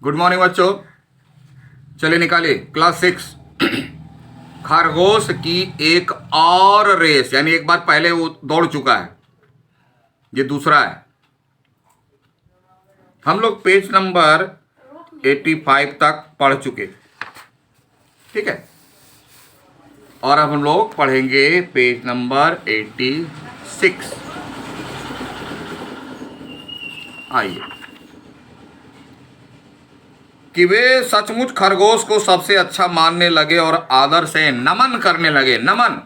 Good morning बच्चों। चलिए निकालिए क्लास 6 खरगोश की एक और रेस, यानी एक बार पहले वो दौड़ चुका है, ये दूसरा है। हम लोग पेज नंबर 85 तक पढ़ चुके, ठीक है। और अब हम लोग पढ़ेंगे पेज नंबर 86। आइए। कि वे सचमुच खरगोश को सबसे अच्छा मानने लगे और आदर से नमन करने लगे। नमन,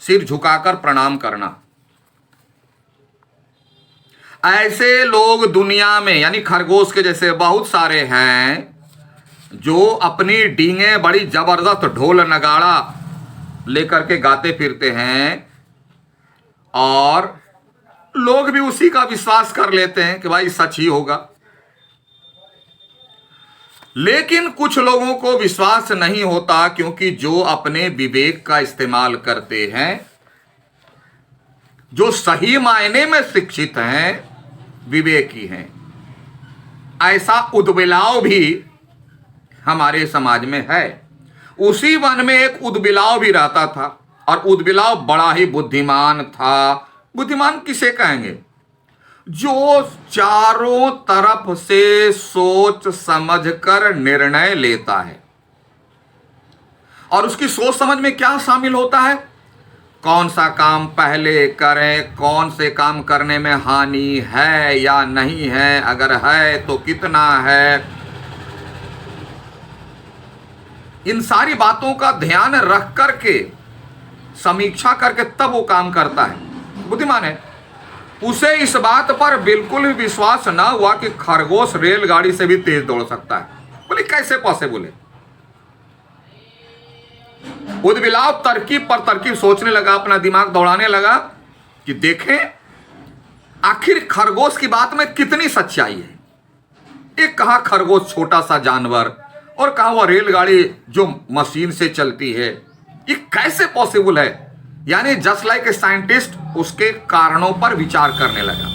सिर झुकाकर प्रणाम करना। ऐसे लोग दुनिया में, यानी खरगोश के जैसे बहुत सारे हैं जो अपनी डींगे बड़ी जबरदस्त ढोल नगाड़ा लेकर के गाते फिरते हैं, और लोग भी उसी का विश्वास कर लेते हैं कि भाई सच ही होगा। लेकिन कुछ लोगों को विश्वास नहीं होता, क्योंकि जो अपने विवेक का इस्तेमाल करते हैं, जो सही मायने में शिक्षित हैं, विवेकी हैं, ऐसा उदबिलाव भी हमारे समाज में है। उसी वन में एक उदबिलाव भी रहता था, और उदबिलाव बड़ा ही बुद्धिमान था। बुद्धिमान किसे कहेंगे? जो चारों तरफ से सोच समझकर निर्णय लेता है। और उसकी सोच समझ में क्या शामिल होता है? कौन सा काम पहले करें, कौन से काम करने में हानि है या नहीं है, अगर है तो कितना है। इन सारी बातों का ध्यान रख करके, समीक्षा करके तब वो काम करता है। बुद्धिमान है। उसे इस बात पर बिल्कुल भी विश्वास ना हुआ कि खरगोश रेलगाड़ी से भी तेज दौड़ सकता है। बोले कैसे पॉसिबल है? उदबिलाव तरकीब पर तरकीब सोचने लगा, अपना दिमाग दौड़ाने लगा कि देखें आखिर खरगोश की बात में कितनी सच्चाई है। एक कहा खरगोश छोटा सा जानवर, और कहा वह रेलगाड़ी जो मशीन से चलती है। ये कैसे पॉसिबल है? यानी जस्ट लाइक ए साइंटिस्ट उसके कारणों पर विचार करने लगा।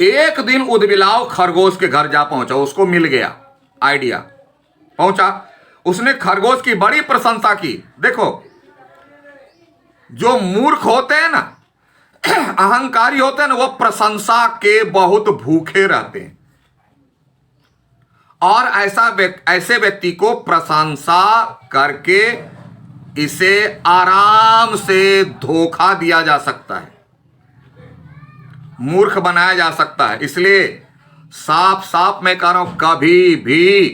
एक दिन उदबिलाव खरगोश के घर जा पहुंचा, उसको मिल गया आइडिया। पहुंचा, उसने खरगोश की बड़ी प्रशंसा की। देखो, जो मूर्ख होते हैं ना, अहंकारी होते हैं ना, वो प्रशंसा के बहुत भूखे रहते हैं। और ऐसे व्यक्ति को प्रशंसा करके इसे आराम से धोखा दिया जा सकता है, मूर्ख बनाया जा सकता है। इसलिए साफ साफ मैं कह रहा हूं, कभी भी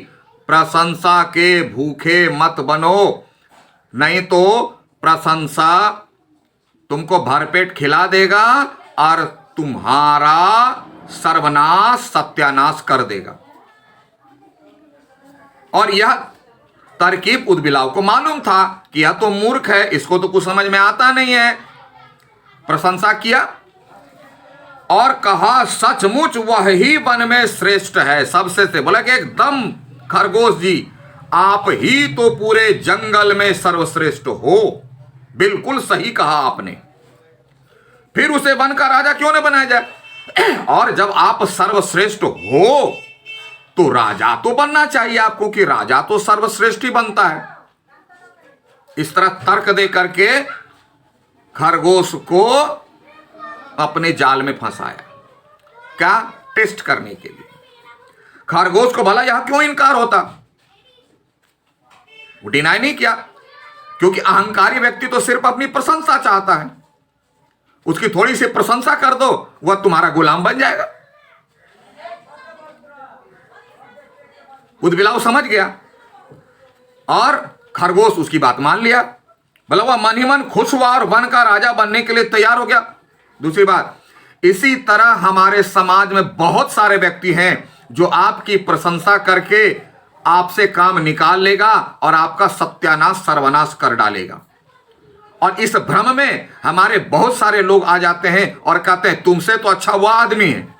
प्रशंसा के भूखे मत बनो, नहीं तो प्रशंसा तुमको भरपेट खिला देगा और तुम्हारा सर्वनाश सत्यानाश कर देगा। और यह तरकीब उदबिलाव को मालूम था कि यह तो मूर्ख है, इसको तो कुछ समझ में आता नहीं है। प्रशंसा किया और कहा सचमुच वह ही वन में श्रेष्ठ है, सबसे से। बोला कि एकदम खरगोश जी, आप ही तो पूरे जंगल में सर्वश्रेष्ठ हो। बिल्कुल सही कहा आपने। फिर उसे वन का राजा क्यों न बनाया जाए? और जब आप सर्वश्रेष्ठ हो तो राजा तो बनना चाहिए आपको, कि राजा तो सर्वश्रेष्ठ ही बनता है। इस तरह तर्क दे करके खरगोश को अपने जाल में फंसाया। क्या? टेस्ट करने के लिए। खरगोश को भला यह क्यों इनकार होता? वो डिनाई नहीं किया, क्योंकि अहंकारी व्यक्ति तो सिर्फ अपनी प्रशंसा चाहता है। उसकी थोड़ी सी प्रशंसा कर दो, वह तुम्हारा गुलाम बन जाएगा। उदबिलाव समझ गया और खरगोश उसकी बात मान लिया। बोला वह मन ही मन खुश हुआ और वन का राजा बनने के लिए तैयार हो गया। दूसरी बात, इसी तरह हमारे समाज में बहुत सारे व्यक्ति हैं जो आपकी प्रशंसा करके आपसे काम निकाल लेगा और आपका सत्यानाश सर्वनाश कर डालेगा। और इस भ्रम में हमारे बहुत सारे लोग आ जाते हैं और कहते हैं तुमसे तो अच्छा वह आदमी है,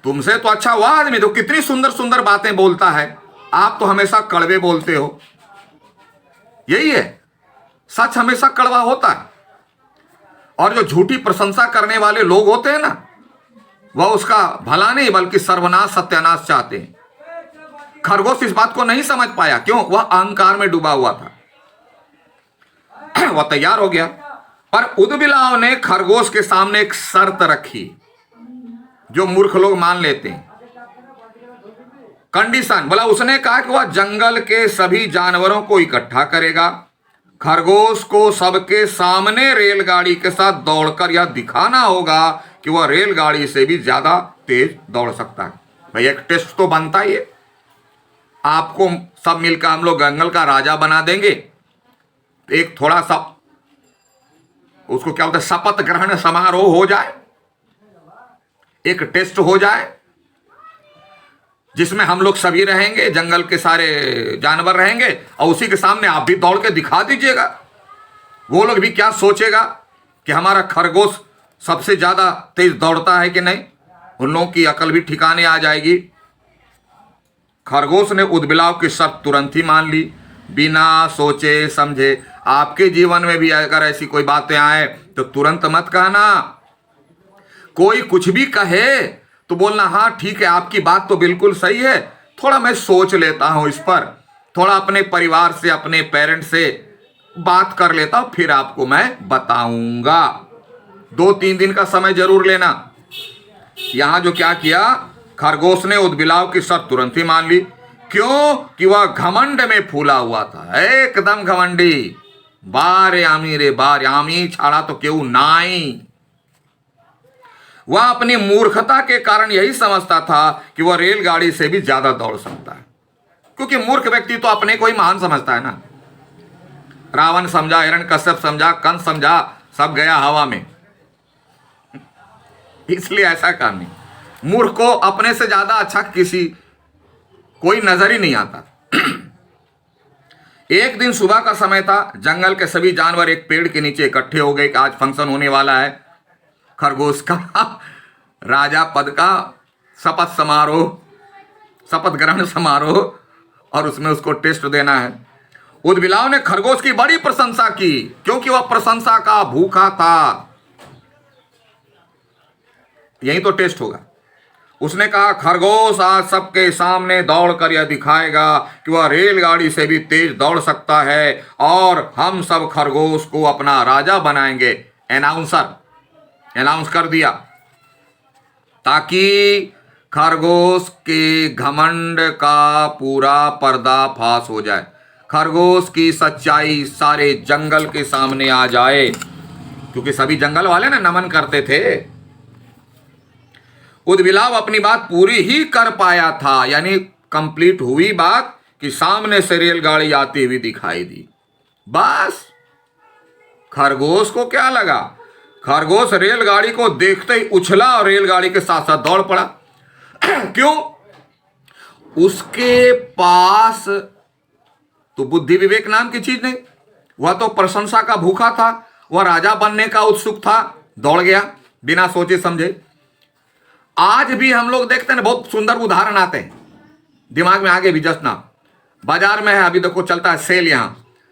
तुमसे तो अच्छा वह आदमी तो कितनी सुंदर सुंदर बातें बोलता है, आप तो हमेशा कड़वे बोलते हो। यही है, सच हमेशा कड़वा होता है। और जो झूठी प्रशंसा करने वाले लोग होते हैं ना, वह उसका भला नहीं बल्कि सर्वनाश सत्यानाश चाहते हैं। खरगोश इस बात को नहीं समझ पाया, क्यों? वह अहंकार में डूबा हुआ था। वह तैयार हो गया, पर उदबिलाव ने खरगोश के सामने एक शर्त रखी जो मूर्ख लोग मान लेते हैं। कंडीशन बोला, उसने कहा कि वह जंगल के सभी जानवरों को इकट्ठा करेगा, खरगोश को सबके सामने रेलगाड़ी के साथ दौड़कर यह दिखाना होगा कि वह रेलगाड़ी से भी ज्यादा तेज दौड़ सकता है। भाई एक टेस्ट तो बनता ही है। आपको सब मिलकर हम लोग जंगल का राजा बना देंगे, एक थोड़ा सा उसको क्या बोलते हैं, शपथ ग्रहण समारोह हो जाए, एक टेस्ट हो जाए जिसमें हम लोग सभी रहेंगे, जंगल के सारे जानवर रहेंगे, और उसी के सामने आप भी दौड़ के दिखा दीजिएगा। वो लोग भी क्या सोचेगा कि हमारा खरगोश सबसे ज्यादा तेज दौड़ता है कि नहीं, उन लोगों की अकल भी ठिकाने आ जाएगी। खरगोश ने उदबिलाव की शर्त तुरंत ही मान ली, बिना सोचे समझे। आपके जीवन में भी अगर ऐसी कोई बातें आए तो तुरंत मत कहना। कोई कुछ भी कहे तो बोलना हाँ ठीक है, आपकी बात तो बिल्कुल सही है, थोड़ा मैं सोच लेता हूं इस पर, थोड़ा अपने परिवार से, अपने पेरेंट्स से बात कर लेता हूं, फिर आपको मैं बताऊंगा। 2-3 दिन का समय जरूर लेना। यहां जो क्या किया, खरगोश ने उदबिलाव की शर्त तुरंत ही मान ली। क्यों? कि वह घमंड में फूला हुआ था, एकदम घमंडी। बारे आमी रे बारे आमी छाड़ा तो क्यों नाई। वह अपनी मूर्खता के कारण यही समझता था कि वह रेलगाड़ी से भी ज्यादा दौड़ सकता है, क्योंकि मूर्ख व्यक्ति तो अपने को ही महान समझता है ना। रावण समझा, हिरण्यकश्यप समझा, कंस समझा, सब गया हवा में। इसलिए ऐसा काम नहीं। मूर्ख को अपने से ज्यादा अच्छा किसी कोई नजर ही नहीं आता। एक दिन सुबह का समय था, जंगल के सभी जानवर एक पेड़ के नीचे इकट्ठे हो गए कि आज फंक्शन होने वाला है, खरगोश का राजा पद का शपथ समारोह, शपथ ग्रहण समारोह, और उसमें उसको टेस्ट देना है। उदबिलाव ने खरगोश की बड़ी प्रशंसा की, क्योंकि वह प्रशंसा का भूखा था। यही तो टेस्ट होगा। उसने कहा, खरगोश आज सबके सामने दौड़कर यह दिखाएगा कि वह रेलगाड़ी से भी तेज दौड़ सकता है, और हम सब खरगोश को अपना राजा बनाएंगे। अनाउंस कर दिया, ताकि खरगोश के घमंड का पूरा पर्दाफाश हो जाए, खरगोश की सच्चाई सारे जंगल के सामने आ जाए, क्योंकि सभी जंगल वाले ना नमन करते थे। उदबिलाव अपनी बात पूरी ही कर पाया था, यानी कंप्लीट हुई बात कि सामने से रेलगाड़ी आती हुई दिखाई दी। बस खरगोश को क्या लगा, खरगोश रेलगाड़ी को देखते ही उछला और रेलगाड़ी के साथ साथ दौड़ पड़ा। क्यों? उसके पास तो बुद्धि विवेक नाम की चीज नहीं, वह तो प्रशंसा का भूखा था, वह राजा बनने का उत्सुक था, दौड़ गया बिना सोचे समझे। आज भी हम लोग देखते हैं, बहुत सुंदर उदाहरण आते हैं दिमाग में आगे भी। जस्ट ना बाजार में है, अभी देखो चलता है सेल, यहां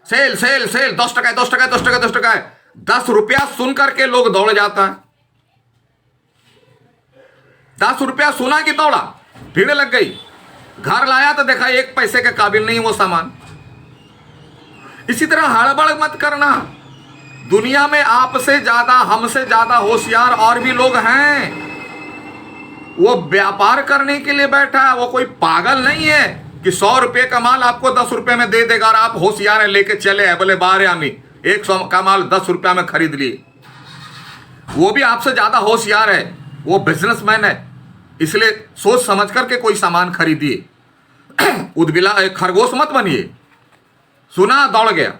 सेल सेल सेल, 10 टका 10 टका 10 टका 10 टका है, 10 रुपया सुन करके लोग दौड़ जाता है। 10 रुपया सुना कि दौड़ा, भीड़ लग गई, घर लाया तो देखा 1 पैसे के काबिल नहीं वो सामान। इसी तरह हड़बड़ मत करना। दुनिया में आपसे ज्यादा, हमसे ज्यादा होशियार और भी लोग हैं। वो व्यापार करने के लिए बैठा है, वो कोई पागल नहीं है कि 100 रुपये का माल आपको 10 रुपये में दे देगा और आप होशियार है लेके चले हैं, बोले बारे आमी 100 का माल 10 रुपया में खरीद लिए। वो भी आपसे ज्यादा होशियार है, वो बिजनेसमैन है, इसलिए सोच समझ करके कोई सामान खरीदिए। उदबिला खरगोश मत बनिए। सुना, दौड़ गया।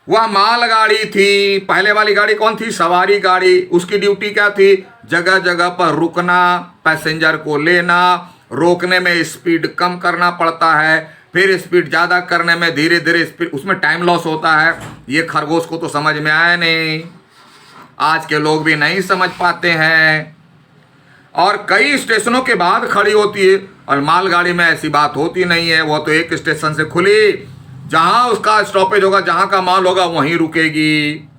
वह मालगाड़ी थी, पहले वाली गाड़ी कौन थी? सवारी गाड़ी। उसकी ड्यूटी क्या थी? जगह जगह पर रुकना, पैसेंजर को लेना, रोकने में स्पीड कम करना पड़ता है, फिर स्पीड ज़्यादा करने में धीरे धीरे स्पीड, उसमें टाइम लॉस होता है। ये खरगोश को तो समझ में आया नहीं, आज के लोग भी नहीं समझ पाते हैं। और कई स्टेशनों के बाद खड़ी होती है, और मालगाड़ी में ऐसी बात होती नहीं है। वो तो एक स्टेशन से खुली, जहां उसका स्टॉपेज होगा, जहां का माल होगा वहीं रुकेगी।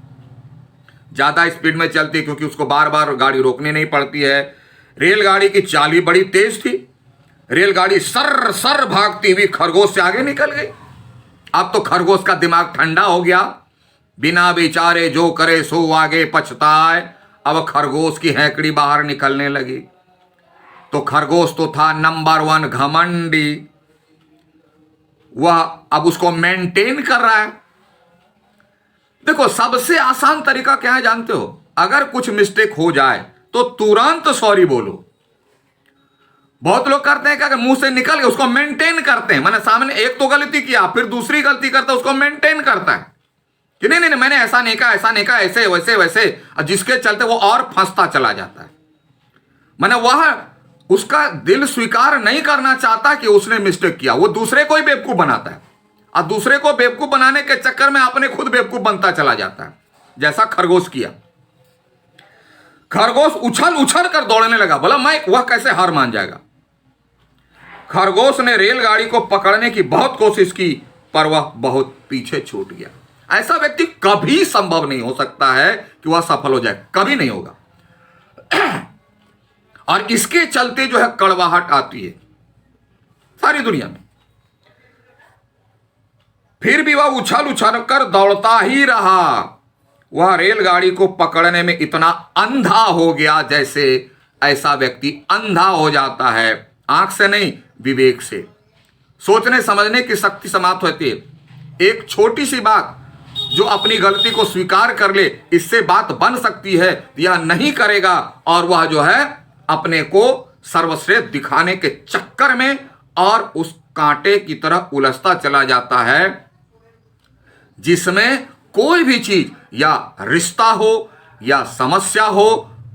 ज़्यादा स्पीड में चलती क्योंकि उसको बार बार गाड़ी रोकनी नहीं पड़ती है। रेलगाड़ी की चाल बड़ी तेज थी। रेलगाड़ी सर सर भागती हुई खरगोश से आगे निकल गई। अब तो खरगोश का दिमाग ठंडा हो गया। बिना विचारे जो करे सो आगे पछताए। अब खरगोश की हैकड़ी बाहर निकलने लगी। तो खरगोश तो था नंबर 1 घमंडी, वह अब उसको मेंटेन कर रहा है। देखो, सबसे आसान तरीका क्या है जानते हो? अगर कुछ मिस्टेक हो जाए तो तुरंत सॉरी बोलो। बहुत लोग करते हैं कि अगर मुंह से निकल गया उसको मेंटेन करते हैं। मैंने सामने एक तो गलती किया, फिर दूसरी गलती करता है, उसको मेंटेन करता है कि नहीं नहीं नहीं मैंने ऐसा नहीं कहा, ऐसा नहीं कहा, ऐसे वैसे वैसे, जिसके चलते वो और फंसता चला जाता है। मैंने वह उसका दिल स्वीकार नहीं करना चाहता कि उसने मिस्टेक किया, वो दूसरे को ही बेवकूफ बनाता है और दूसरे को बेवकूफ बनाने के चक्कर में अपने खुद बेवकूफ बनता चला जाता है, जैसा खरगोश किया। खरगोश उछल उछल कर दौड़ने लगा, बोला मैं वह कैसे हार मान जाएगा। खरगोश ने रेलगाड़ी को पकड़ने की बहुत कोशिश की पर वह बहुत पीछे छूट गया। ऐसा व्यक्ति कभी संभव नहीं हो सकता है कि वह सफल हो जाए, कभी नहीं होगा। और इसके चलते जो है कड़वाहट आती है सारी दुनिया में। फिर भी वह उछल उछल कर दौड़ता ही रहा। वह रेलगाड़ी को पकड़ने में इतना अंधा हो गया जैसे ऐसा व्यक्ति अंधा हो जाता है, आंख से नहीं विवेक से। सोचने समझने की शक्ति समाप्त होती है। एक छोटी सी बात जो अपनी गलती को स्वीकार कर ले, इससे बात बन सकती है। यह नहीं करेगा और वह जो है अपने को सर्वश्रेष्ठ दिखाने के चक्कर में और उस कांटे की तरह उलझता चला जाता है जिसमें कोई भी चीज या रिश्ता हो या समस्या हो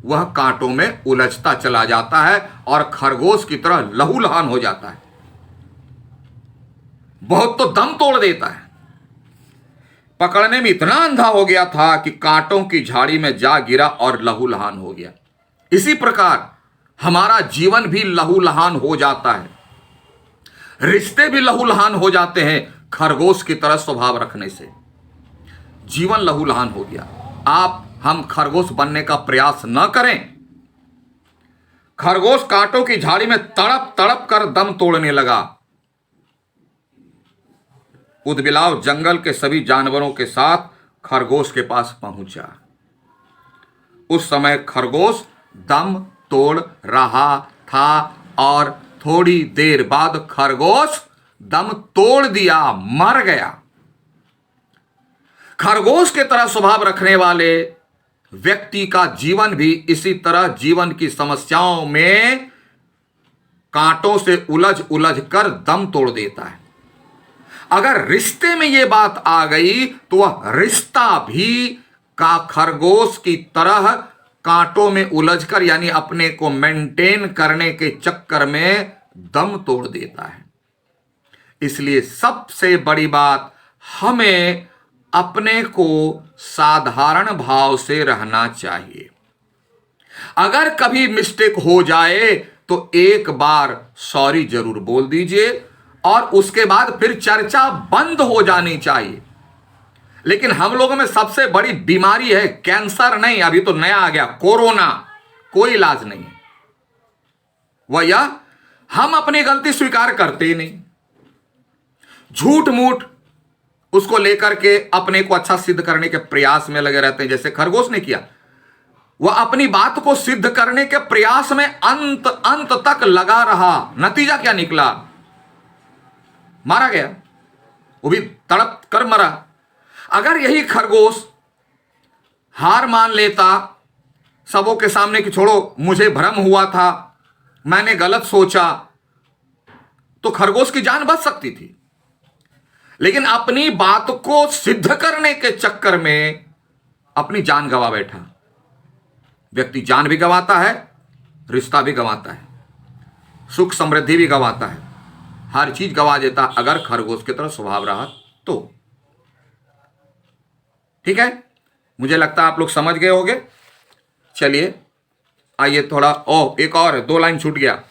वह कांटों में उलझता चला जाता है और खरगोश की तरह लहूलुहान हो जाता है। बहुत तो दम तोड़ देता है। पकड़ने में इतना अंधा हो गया था कि कांटों की झाड़ी में जा गिरा और लहूलुहान हो गया। इसी प्रकार हमारा जीवन भी लहूलुहान हो जाता है, रिश्ते भी लहूलुहान हो जाते हैं। खरगोश की तरह स्वभाव रखने से जीवन लहूलुहान हो गया। हम खरगोश बनने का प्रयास न करें। खरगोश कांटों की झाड़ी में तड़प तड़प कर दम तोड़ने लगा। ऊदबिलाव जंगल के सभी जानवरों के साथ खरगोश के पास पहुंचा। उस समय खरगोश दम तोड़ रहा था और थोड़ी देर बाद खरगोश दम तोड़ दिया, मर गया। खरगोश के तरह स्वभाव रखने वाले व्यक्ति का जीवन भी इसी तरह जीवन की समस्याओं में कांटों से उलझ उलझ कर दम तोड़ देता है। अगर रिश्ते में यह बात आ गई तो वह रिश्ता भी का खरगोश की तरह कांटों में उलझकर यानी अपने को मेंटेन करने के चक्कर में दम तोड़ देता है। इसलिए सबसे बड़ी बात, हमें अपने को साधारण भाव से रहना चाहिए। अगर कभी मिस्टेक हो जाए तो एक बार सॉरी जरूर बोल दीजिए और उसके बाद फिर चर्चा बंद हो जानी चाहिए। लेकिन हम लोगों में सबसे बड़ी बीमारी है कैंसर नहीं, अभी तो नया आ गया कोरोना, कोई इलाज नहीं है। वह यह हम अपनी गलती स्वीकार करते ही नहीं, झूठ मूठ उसको लेकर के अपने को अच्छा सिद्ध करने के प्रयास में लगे रहते हैं। जैसे खरगोश ने किया, वह अपनी बात को सिद्ध करने के प्रयास में अंत तक लगा रहा। नतीजा क्या निकला? मारा गया, वो भी तड़प कर मरा। अगर यही खरगोश हार मान लेता सबों के सामने कि छोड़ो मुझे भ्रम हुआ था, मैंने गलत सोचा, तो खरगोश की जान बच सकती थी। लेकिन अपनी बात को सिद्ध करने के चक्कर में अपनी जान गंवा बैठा। व्यक्ति जान भी गंवाता है, रिश्ता भी गंवाता है, सुख समृद्धि भी गंवाता है, हर चीज गंवा देता अगर खरगोश की तरह स्वभाव रहा तो। ठीक है, मुझे लगता है आप लोग समझ गए होंगे। चलिए आइए थोड़ा एक और 2 लाइन छूट गया।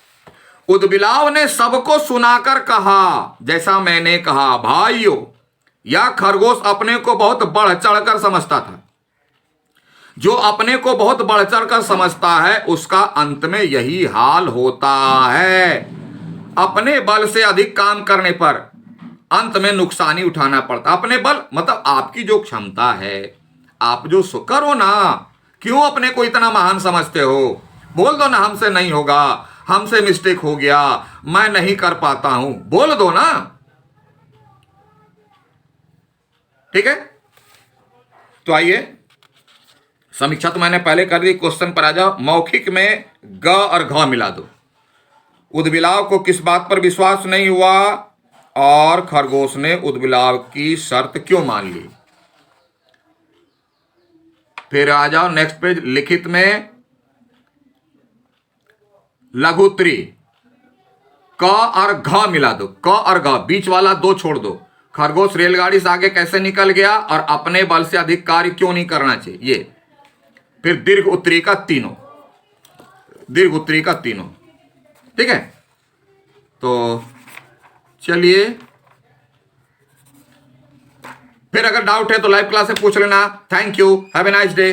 ऊदबिलाव ने सबको सुनाकर कहा, जैसा मैंने कहा भाइयों, यह खरगोश अपने को बहुत बढ़ चढ़कर समझता था। जो अपने को बहुत बढ़ चढ़ कर समझता है उसका अंत में यही हाल होता है। अपने बल से अधिक काम करने पर अंत में नुकसानी उठाना पड़ता। अपने बल मतलब आपकी जो क्षमता है, आप जो करो ना, क्यों अपने को इतना महान समझते हो? बोल दो ना हमसे नहीं होगा, हमसे मिस्टेक हो गया, मैं नहीं कर पाता हूं, बोल दो ना। ठीक है, तो आइए, समीक्षा तो मैंने पहले कर दी, क्वेश्चन पर आ जाओ। मौखिक में ग और घ मिला दो। उद्बिलाव को किस बात पर विश्वास नहीं हुआ और खरगोश ने उद्बिलाव की शर्त क्यों मान ली? फिर आ जाओ नेक्स्ट पेज। लिखित में लघुत्री क और घ मिला दो। क और घ बीच वाला दो छोड़ दो। खरगोश रेलगाड़ी से आगे कैसे निकल गया और अपने बल से अधिक कार्य क्यों नहीं करना चाहिए, ये। फिर दीर्घ उत्तरी का तीनों, दीर्घ उत्तरी का तीनों। ठीक है, तो चलिए, फिर अगर डाउट है तो लाइव क्लास से पूछ लेना। Thank you, have a nice day.